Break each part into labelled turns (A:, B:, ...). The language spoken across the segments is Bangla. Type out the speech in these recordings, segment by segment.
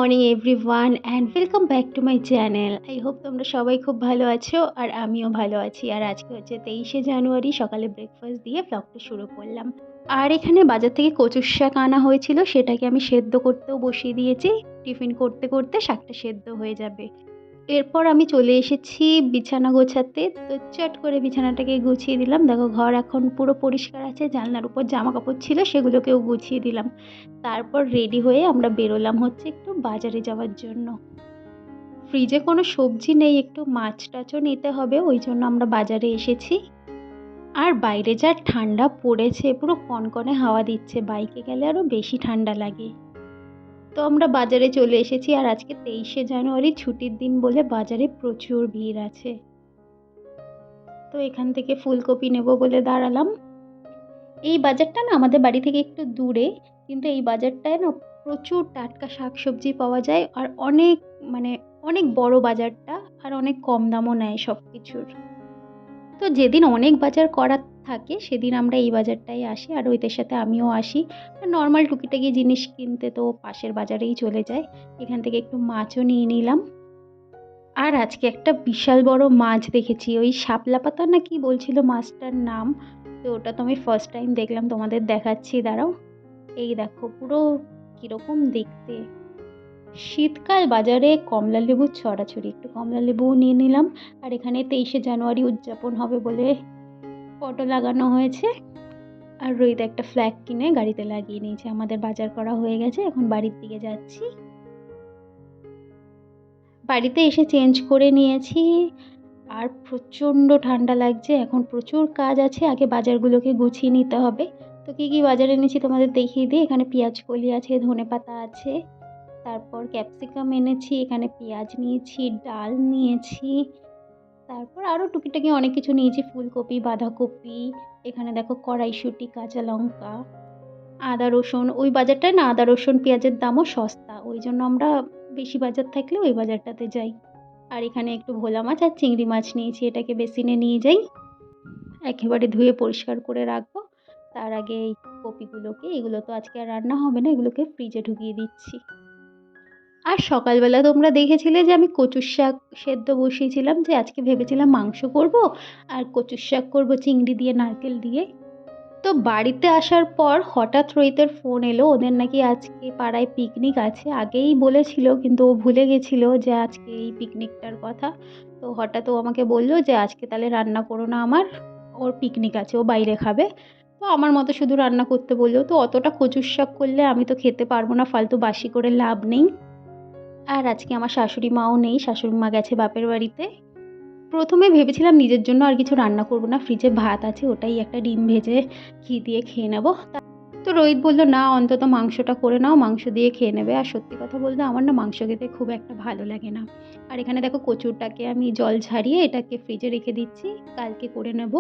A: Morning everyone and welcome back to my channel. I hope তোমরা সবাই খুব ভালো আছো আর আমিও ভালো আছি। আর আজকে হচ্ছে 23শে জানুয়ারি, সকালে ব্রেকফাস্ট দিয়ে ব্লগটা শুরু করলাম। আর এখানে বাজার থেকে কচুর শাক আনা হয়েছিল, সেটাকে আমি সেদ্ধ করতেও বসিয়ে দিয়েছি। টিফিন করতে করতে শাকটা সেদ্ধ হয়ে যাবে। এরপর আমি চলে এসেছি বিছানা গোছাতে। তো চট করে বিছানাটাকে গুছিয়ে দিলাম। দেখো, ঘর এখন পুরো পরিষ্কার আছে। জানলার উপর জামা কাপড় ছিল, সেগুলোকেও গুছিয়ে দিলাম। তারপর রেডি হয়ে আমরা বেরোলাম হচ্ছে একটু বাজারে যাওয়ার জন্য। ফ্রিজে কোনো সবজি নেই, একটু মাছ টাছও নিতে হবে, ওই জন্য আমরা বাজারে এসেছি। আর বাইরে যা ঠান্ডা পড়েছে, পুরো কনকনে হাওয়া দিচ্ছে, বাইকে গেলে আরও বেশি ঠান্ডা লাগে। তো আমরা বাজারে চলে এসেছি। আর আজকে 23শে জানুয়ারি, ছুটির দিন বলে বাজারে প্রচুর ভিড় আছে। তো এখান থেকে ফুলকপি নেব বলে দাঁড়ালাম। এই বাজারটা না আমাদের বাড়ি থেকে একটু দূরে, কিন্তু এই বাজারটায় না প্রচুর টাটকা শাকসবজি পাওয়া যায়। আর অনেক মানে অনেক বড় বাজারটা, আর অনেক কম দামও নেয় সব কিছুর। তো যেদিন অনেক বাজার করার থাকে সেদিন আমরা এই বাজারটায় আসি, আর ওইদের সাথে আমিও আসি। নর্মাল টুকিটাকি জিনিস কিনতে তো পাশের বাজারেই চলে যায়। এখান থেকে একটু মাছও নিয়ে নিলাম। আর আজকে একটা বিশাল বড় মাছ দেখেছি, ওই শাপলা পাতা না কি বলছিল মাছটার নাম। তো ওটা তো আমি ফার্স্ট টাইম দেখলাম, তোমাদের দেখাচ্ছি, দাঁড়াও। এই দেখো পুরো কিরকম দেখতে। শীতকাল, বাজারে কমলা লেবু ছড়াছড়ি, একটু কমলা লেবুও নিয়ে নিলাম। আর এখানে 23শে জানুয়ারি উদযাপন হবে বলে ফটো লাগানো হয়েছে। আর রোহিত একটা ফ্ল্যাগ কিনে গাড়িতে লাগিয়ে নিয়েছে। আমাদের বাজার করা হয়ে গেছে, এখন বাড়ির দিকে যাচ্ছি। বাড়িতে এসে চেঞ্জ করে নিয়েছি। আর প্রচণ্ড ঠান্ডা লাগছে, এখন প্রচুর কাজ আছে, আগে বাজারগুলোকে গুছিয়ে নিতে হবে। তো কী কী বাজার এনেছি তোমাদের দেখিয়ে দিই। এখানে পেঁয়াজ কলি আছে, ধনেপাতা আছে, তারপর ক্যাপসিকাম এনেছি, এখানে পেঁয়াজ নিয়েছি, ডাল নিয়েছি, তারপর আরও টুকিটাকি অনেক কিছু নিয়েছি, ফুলকপি, বাঁধাকপি। এখানে দেখো কড়াইশুঁটি, কাঁচা লঙ্কা, আদা রসুন। ওই বাজারটায় না আদা রসুন পেঁয়াজের দামও সস্তা, ওই জন্য আমরা বেশি বাজার থাকলে ওই বাজারটাতে যাই। আর এখানে একটু ভোলা মাছ আর চিংড়ি মাছ নিয়েছি, এটাকে বেসিনে নিয়ে যাই, একেবারে ধুয়ে পরিষ্কার করে রাখবো। তার আগে এই কপিগুলোকে, এগুলো তো আজকে আর রান্না হবে না, এগুলোকে ফ্রিজে ঢুকিয়ে দিচ্ছি। আর সকালবেলা তোমরা দেখেছিলে যে আমি কচুর শাক সেদ্ধ বসিয়েছিলাম, যে আজকে ভেবেছিলাম মাংস করব আর কচুর শাক করব চিংড়ি দিয়ে, নারকেল দিয়ে। তো বাড়িতে আসার পর হঠাৎ রোহিতের ফোন এলো, ওদের নাকি আজকে পাড়ায় পিকনিক আছে। আগেই বলেছিল কিন্তু ও ভুলে গেছিলো যে আজকে এই পিকনিকটার কথা। তো হঠাৎ ও আমাকে বললো যে আজকে তাহলে রান্না করো না, আমার ওর পিকনিক আছে, ও বাইরে খাবে। তো আমার মতো শুধু রান্না করতে বললো। তো অতটা কচুর শাক করলে আমি তো খেতে পারবো না, ফালতু বাসি করে লাভ নেই। আর আজকে আমার শাশুড়ি মাও নেই, শাশুড়ি মা গেছে বাপের বাড়িতে। প্রথমে ভেবেছিলাম নিজের জন্য আর কিছু রান্না করব না, ফ্রিজে ভাত আছে, ওটাই একটা ডিম ভেজে ঘি দিয়ে খেয়ে নেব। তো রোহিত বললো না, অন্তত মাংসটা করে নাও, মাংস দিয়ে খেয়ে নেবে। আর সত্যি কথা বলতে আমার না মাংস খেতে খুব একটা ভালো লাগে না। আর এখানে দেখো কচুরটাকে আমি জল ঝারিয়ে এটাকে ফ্রিজে রেখে দিচ্ছি, কালকে করে নেব।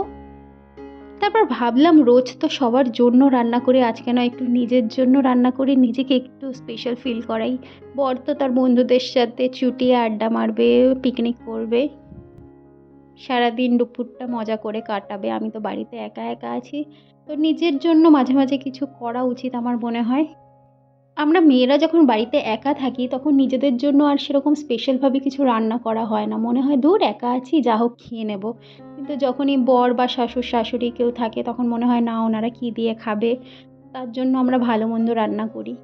A: তারপর ভাবলাম রোজ তো সবার জন্য রান্না করি, আজকে না একটু নিজের জন্য রান্না করি, নিজেকে একটু স্পেশাল ফিল করাই। বর তো তার বন্ধুদের সাথে চুটিয়ে আড্ডা মারবে, পিকনিক করবে, সারাদিন দুপুরটা মজা করে কাটাবে। আমি তো বাড়িতে একা একা আছি। তো নিজের জন্য মাঝে মাঝে কিছু করা উচিত আমার মনে হয়। আমরা মেয়েরা যখন বাড়িতে একা থাকি তখন নিজেদের জন্য আর সেরকম স্পেশালভাবে কিছু রান্না করা হয় না, মনে হয় দূর একা আছি, যা হোক খেয়ে নেব। কিন্তু যখনই বর বা শ্বশুর শাশুড়ি কেউ থাকে তখন মনে হয় না, ওনারা কী দিয়ে খাবে, তার জন্য আমরা ভালো মন্দ রান্না করি।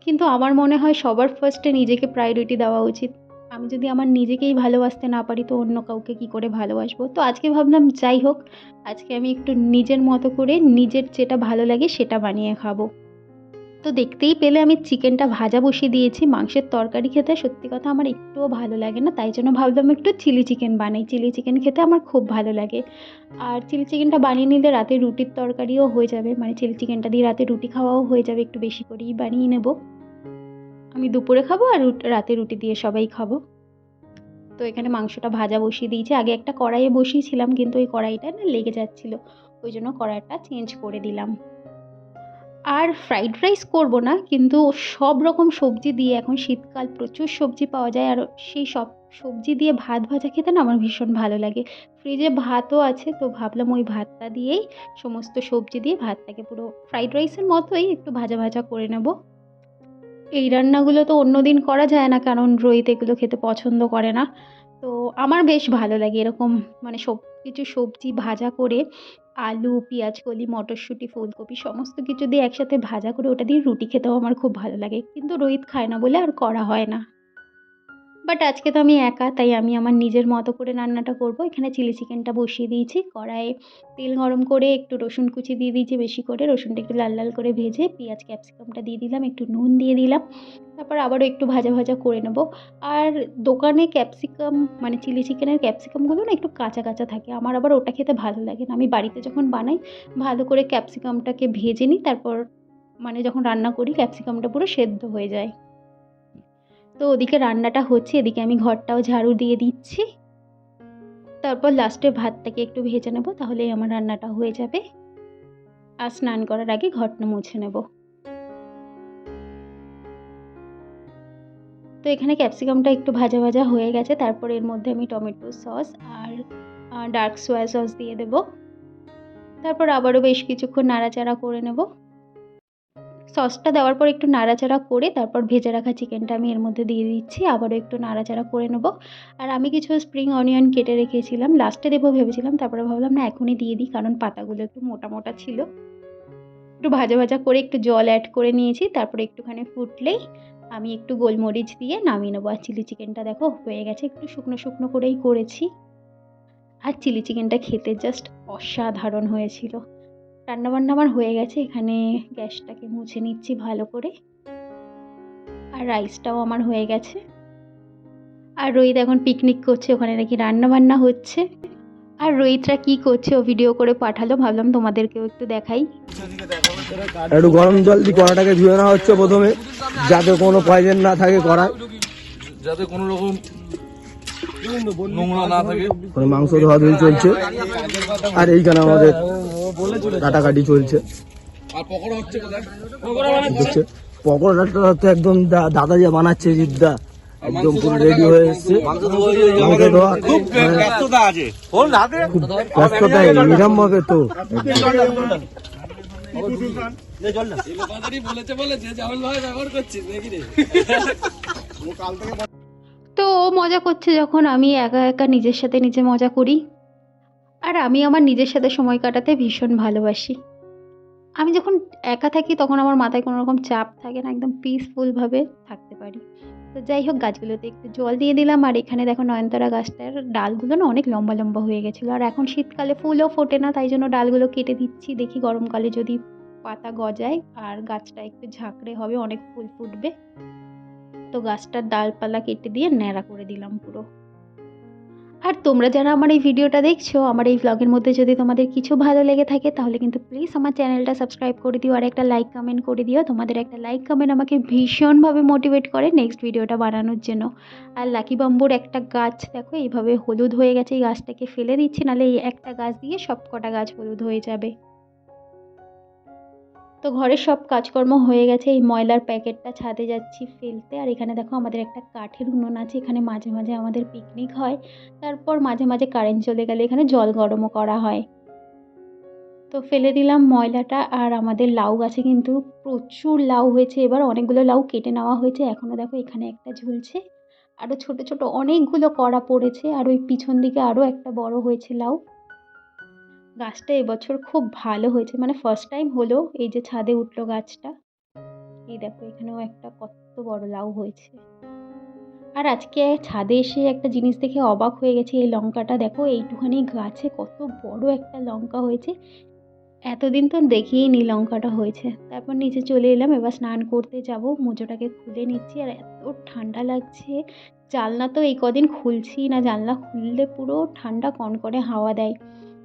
A: কিন্তু আমার মনে হয় সবার ফার্স্টে নিজেকে প্রায়োরিটি দেওয়া উচিত। আমি যদি আমার নিজেকেই ভালোবাসতে না পারি তো অন্য কাউকে কী করে ভালোবাসবো। তো আজকে ভাবলাম যাই হোক, আজকে আমি একটু নিজের মতো করে নিজের যেটা ভালো লাগে সেটা বানিয়ে খাবো। তো দেখতেই পেলে আমি চিকেনটা ভাজা বসিয়ে দিয়েছি। মাংসের তরকারি খেতে সত্যি কথা আমার একটুও ভালো লাগে না, তাই জন্য ভাবলাম একটু চিলি চিকেন বানাই। চিলি চিকেন খেতে আমার খুব ভালো লাগে। আর চিলি চিকেনটা বানিয়ে নিলে রাতে রুটির তরকারিও হয়ে যাবে, মানে চিলি চিকেনটা দিয়ে রাতে রুটি খাওয়াও হয়ে যাবে, একটু বেশি করেই বানিয়ে নেব। আমি দুপুরে খাবো আর রাতে রুটি দিয়ে সবাই খাবো। তো এখানে মাংসটা ভাজা বসিয়ে দিয়েছি, আগে একটা কড়াইয়ে বসিয়েছিলাম কিন্তু ওই কড়াইটা না লেগে যাচ্ছিলো, ওই জন্য কড়াইটা চেঞ্জ করে দিলাম। আর ফ্রাইড রাইস করব না, কিন্তু সব রকম সবজি দিয়ে, এখন শীতকাল প্রচুর সবজি পাওয়া যায়, আর সেই সব সবজি দিয়ে ভাত ভাজা খেতে না আমার ভীষণ ভালো লাগে। ফ্রিজে ভাতও আছে, তো ভাবলাম ওই ভাতটা দিয়েই সমস্ত সবজি দিয়ে ভাতটাকে পুরো ফ্রাইড রাইসের মতোই একটু ভাজা ভাজা করে নেব। এই রান্নাগুলো তো অন্য দিন করা যায় না, কারণ রোহিত এগুলো খেতে পছন্দ করে না। তো আমার বেশ ভালো লাগে এরকম, মানে সব কিছু সবজি ভাজা করে, আলু, পেঁয়াজ কলি, মটরশুঁটি, ফুলকপি সমস্ত কিছু দিয়ে একসাথে ভাজা করে ওটা দিয়ে রুটি খেতেও আমার খুব ভালো লাগে। কিন্তু রোহিত খায় না বলে আর করা হয় না। বাট আজকে তো আমি একা, তাই আমি আমার নিজের মতো করে রান্নাটা করব। এখানে চিলি চিকেনটা বসিয়ে দিয়েছি কড়াইয়ে, তেল গরম করে একটু রসুন কুচি দিয়ে দিয়েছি বেশি করে, রসুনটা একটু লাল লাল করে ভেজে পেঁয়াজ ক্যাপসিকামটা দিয়ে দিলাম, একটু নুন দিয়ে দিলাম, তারপর আবারও একটু ভাজা ভাজা করে নেব। আর দোকানে ক্যাপসিকাম, মানে চিলি চিকেনের ক্যাপসিকামগুলো না একটু কাঁচা কাঁচা থাকে, আমার আবার ওটা খেতে ভালো লাগে না। আমি বাড়িতে যখন বানাই ভালো করে ক্যাপসিকামটাকে ভেজে নিই, তারপর মানে যখন রান্না করি ক্যাপসিকামটা পুরো সেদ্ধ হয়ে যায়। তো ওদিকে রান্নাটা হচ্ছে, এদিকে আমি ঘরটাও ঝাড়ু দিয়ে দিচ্ছি। তারপর লাস্টে ভাতটাকে একটু ভেজে নেব, তাহলেই আমার রান্নাটা হয়ে যাবে। আর স্নান করার আগে ঘরটা মুছে নেব। তো এখানে ক্যাপসিকামটা একটু ভাজা ভাজা হয়ে গেছে, তারপর এর মধ্যে আমি টমেটো সস আর ডার্ক সোয়া সস দিয়ে দেব। তারপর আবারও বেশ কিছুক্ষণ নাড়াচাড়া করে নেব। সসটা দেওয়ার পর একটু নাড়াচাড়া করে তারপর ভেজে রাখা চিকেনটা আমি এর মধ্যে দিয়ে দিচ্ছি, আবারও একটু নাড়াচাড়া করে নেব। আর আমি কিছু স্প্রিং অনিয়ন কেটে রেখেছিলাম, লাস্টে দেবো ভেবেছিলাম, তারপরে ভাবলাম না এখনই দিয়ে দিই, কারণ পাতাগুলো একটু মোটা মোটা ছিল। একটু ভাজা ভাজা করে একটু জল অ্যাড করে নিয়েছি, তারপরে একটুখানি ফুটলেই আমি একটু গোলমরিচ দিয়ে নামিয়ে নেবো। আর চিলি চিকেনটা দেখো হয়ে গেছে, একটু শুকনো শুকনো করেই করেছি। আর চিলি চিকেনটা খেতে জাস্ট অসাধারণ হয়েছিল। রান্নাবান্না আমার হয়ে গেছে, এখানে গ্যাসটাকে মুছে নিচ্ছি ভালো করে। আর রাইসটাও আমার হয়ে গেছে। আর রোহিত এখন পিকনিক করছে, ওখানে নাকি রান্না বান্না হচ্ছে। আর রোহিতরা কি করছে ও ভিডিও করে পাঠালো, ভাবলাম তোমাদেরকেও একটু দেখাই।
B: একটু গরম জল দিয়ে কড়াটাকে ধুয়ে নেওয়া হচ্ছে প্রথমে, যাতে কোনো পয়জন না থাকে কড়ায়,
C: যাতে কোনো রকম নোংরা না থাকে।
B: মাংস ধোয়া ধুই চলছে। আর এইখানে আমাদের কাটাকাটি চলছে।
C: আর পকোড়া হচ্ছে কোথায়?
B: দেখছে পকোড়াটা তো একদম দাদা যে বানাচ্ছে জিদ্দা, একদম পুরো রেডি হয়ে এসছে। মাংস ধোয়া খুব ব্যস্ততা আছে, ব্যস্ততা এরম ভাবে তো
A: তো ও মজা করছে যখন, আমি একা একা নিজের সাথে নিজে মজা করি। আর আমি আমার নিজের সাথে সময় কাটাতে ভীষণ ভালোবাসি। আমি যখন একা থাকি তখন আমার মাথায় কোনো রকম চাপ থাকে না, একদম পিসফুলভাবে থাকতে পারি। তো যাই হোক, গাছগুলোতে একটু জল দিয়ে দিলাম। আর এখানে দেখো নয়নতারা গাছটার ডালগুলো না অনেক লম্বা লম্বা হয়ে গেছিলো, আর এখন শীতকালে ফুলও ফোটে না, তাই জন্য ডালগুলো কেটে দিচ্ছি। দেখি গরমকালে যদি পাতা গজায় আর গাছটা একটু ঝাঁকড়ে হবে, অনেক ফুল ফুটবে। তো গাছটার ডালপালা কেটে দিয়ে ন্যাড়া করে দিলাম পুরো। আর তোমরা যারা আমার এই ভিডিওটা দেখছো, আমার এই ভ্লগের মধ্যে যদি তোমাদের কিছু ভালো লেগে থাকে তাহলে কিন্তু প্লিজ আমার চ্যানেলটা সাবস্ক্রাইব করে দিও, আর একটা লাইক কমেন্ট করে দিও। তোমাদের একটা লাইক কমেন্ট আমাকে ভীষণভাবে মোটিভেট করে নেক্সট ভিডিওটা বানানোর জন্য। আর লাকি বাম্বুর একটা গাছ দেখো এইভাবে হলুদ হয়ে গেছে, এই গাছটাকে ফেলে দিচ্ছি, নাহলে এই একটা গাছ দিয়ে সব কটা গাছ হলুদ হয়ে যাবে। তো ঘরের সব কাজকর্ম হয়ে গেছে, এই ময়লার প্যাকেটটা ছাদে যাচ্ছি ফেলতে। আর এখানে দেখো আমাদের একটা কাঠের উনুন আছে, এখানে মাঝে মাঝে আমাদের পিকনিক হয়। তারপর মাঝে মাঝে কারেন্ট চলে গেলে এখানে জল গরমও করা হয়। তো ফেলে দিলাম ময়লাটা। আর আমাদের লাউ গাছে কিন্তু প্রচুর লাউ হয়েছে, এবার অনেকগুলো লাউ কেটে নেওয়া হয়েছে, এখনও দেখো এখানে একটা ঝুলছে। আরও ছোট ছোট অনেকগুলো কড়া পড়েছে, আর ওই পিছন দিকে আরও একটা বড় হয়েছে লাউ। গাছটা এবছর খুব ভালো হয়েছে, মানে ফার্স্ট টাইম হলো এই যে ছাদে উঠলো গাছটা। এই দেখো এখানেও একটা কত বড় লাউ হয়েছে। আর আজকে ছাদে এসে একটা জিনিস দেখে অবাক হয়ে গেছি, এই লঙ্কাটা দেখো এইটুখানি গাছে কত বড় একটা লঙ্কা হয়েছে। এতদিন তো দেখিনি লঙ্কাটা হয়েছে। তারপর নিচে চলে এলাম, এবার স্নান করতে যাব, মোজোটাকে খুলে নিচ্ছি। আর এত ঠান্ডা লাগছে, জানলা তো এই কদিন খুলছি না, জানলা খুললে পুরো ঠান্ডা কনকনে হাওয়া দেয়।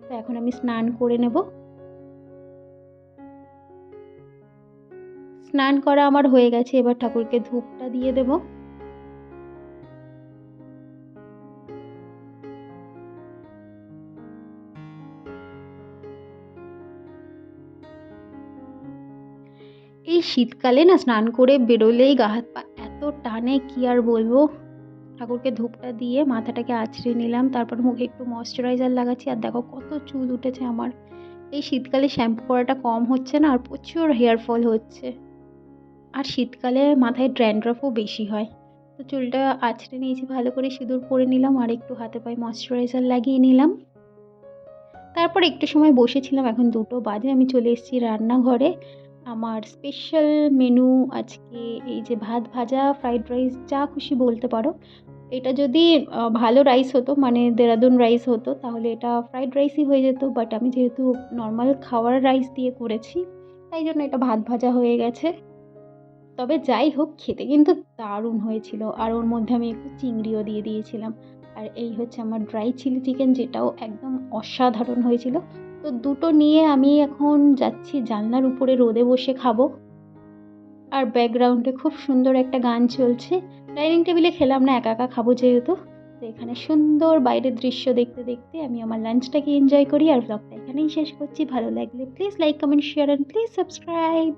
A: তো এখন আমি স্নান করে নেব। স্নান করা আমার হয়ে গেছে, এবার ঠাকুরকে ধূপটা দিয়ে দেব। এই শীতকালে না স্নান করে বেরোলেই গা হাত পা এত টানে, কি আর বলবো। ঠাকুরকে ধূপটা দিয়ে মাথাটাকে আঁচড়ে নিলাম, তারপর মুখে একটু ময়শ্চারাইজার লাগাচ্ছি। আর দেখো কত চুল উঠেছে আমার। এই শীতকালে শ্যাম্পু করাটা কম হচ্ছে না, আর প্রচুর হেয়ার ফল হচ্ছে। আর শীতকালে মাথায় ড্র্যান্ড্রফও বেশি হয়। তো চুলটা আঁচড়ে নিয়েছি ভালো করে, সিঁদুর পরে নিলাম আর একটু হাতে পায়ে ময়শ্চারাইজার লাগিয়ে নিলাম। তারপর একটু সময় বসেছিলাম, এখন 2টো বাজে, আমি চলে এসেছি রান্নাঘরে। আমার স্পেশাল মেনু আজকে এই যে ভাত ভাজা, ফ্রাইড রাইস, যা খুশি বলতে পারো। এটা যদি ভালো রাইস হতো, মানে দেরাদুন রাইস হতো, তাহলে এটা ফ্রাইড রাইসই হয়ে যেত, বাট আমি যেহেতু নর্মাল খাওয়ার রাইস দিয়ে করেছি, তাই জন্য এটা ভাত ভাজা হয়ে গেছে। তবে যাই হোক, খেতে কিন্তু দারুণ হয়েছিল, আর ওর মধ্যে আমি একটু চিংড়িও দিয়ে দিয়েছিলাম। আর এই হচ্ছে আমার ড্রাই চিলি চিকেন, যেটাও একদম অসাধারণ হয়েছিল। তো দুটো নিয়ে আমি এখন যাচ্ছি জানলার উপরে রোদে বসে খাবো। আর ব্যাকগ্রাউন্ডে খুব সুন্দর একটা গান চলছে। ডাইনিং টেবিলে খেলাম না, একা একা খাবো যেহেতু। তো এখানে সুন্দর বাইরের দৃশ্য দেখতে দেখতে আমি আমার লাঞ্চটাকে এনজয় করি। আর ব্লগটা এখানেই শেষ করছি। ভালো লাগলে please like, comment, share and please subscribe.